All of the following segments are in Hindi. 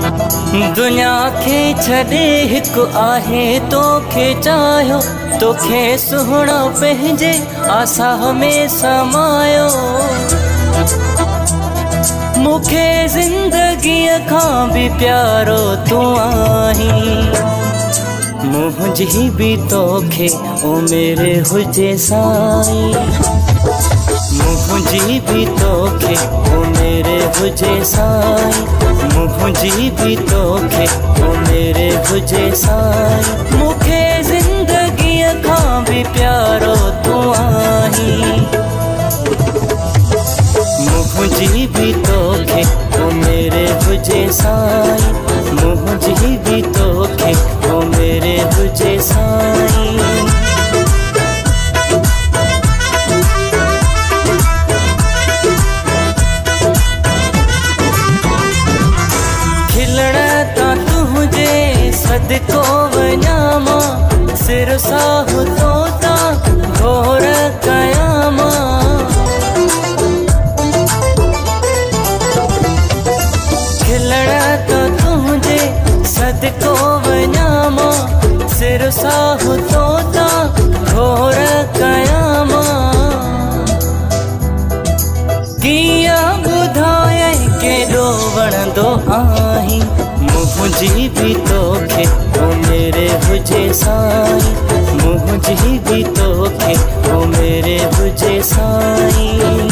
दुनिया खे छॾे हिकु आहे तोखे चाहियो, तोखे सुहिणो पंहिंजे आसाह में समायो। मूंखे ज़िंदगीअ खां बि प्यारो तूं आहीं, मुंहिंजी बि तोखे उमिरि हुजे साईं। मुंहिंजी बि तोखे उमिरि हुजे साईं, मुंहिंजी बि तोखे उमिरि हुजे साईं। मूंखे ज़िंदगीअ खां बि प्यारो तूं आहीं, मुंहिंजी बि तोखे उमिरि हुजे साईं। मुंहिंजी बि तोखे उमिरि हुजे साईं। सदको वञा मां सिर साह तो ता घोर कयां मां। खिलण तो तुझे सदको वञा मां सिर साह तो ता घोर कयां मां। कीअं ॿुधाए केॾो वणंदो आहीं, मुंहिंजी बि तोखे उमिरि हुजे साईं। मुंहिंजी बि तोखे उमिरि हुजे साईं।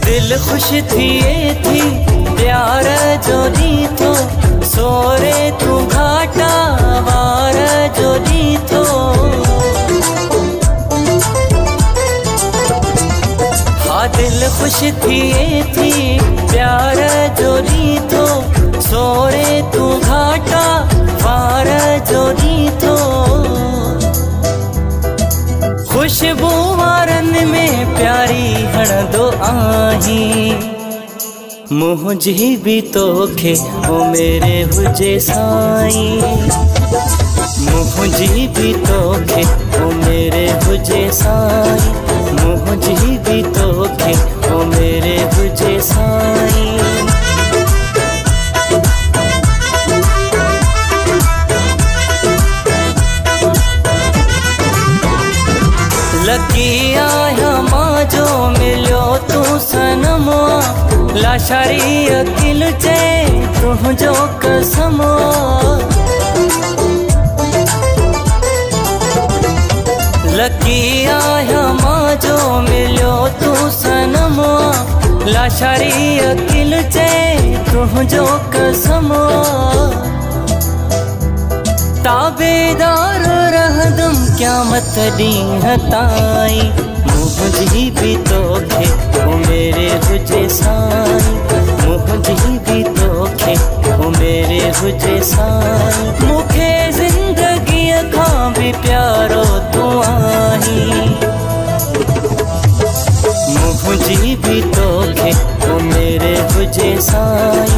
दिल ख़ुशि थिए थी प्यार जो ॾींथो, सोरे तूं घाटा वार जो ॾींथो। दिल ख़ुशि थिए थी प्यार जो ॾींथो, सोरे तूं घाटा वार जो ॾींथो। ख़ुशबू वारनि में प्यारी हणंदो आहीं, मुंहिंजी बि तोखे उमिरि हुजे साईं। मुंहिंजी बि तोखे उमिरि हुजे साईं। मुंहिंजी बि तोखे उमिरि हुजे साईं। लकी आहियां मां जो मिलियो तूं सनम, लाशारी अकिल चए तुंहिंजो कसम। लकी आहियां मां जो मिलियो तूं सनम, लाशारी अकिल चए तुंहिंजो कसम। ताबेदार रहंदुमि क़यामत ॾींहं ताईं, मुंहिंजी बि तोखे उमिरि हुजे साईं। मुंहिंजी बि तोखे उमिरि हुजे साईं। मूंखे ज़िंदगीअ खां बि प्यारो तूं आहीं, मुंहिंजी बि तोखे उमिरि हुजे साईं।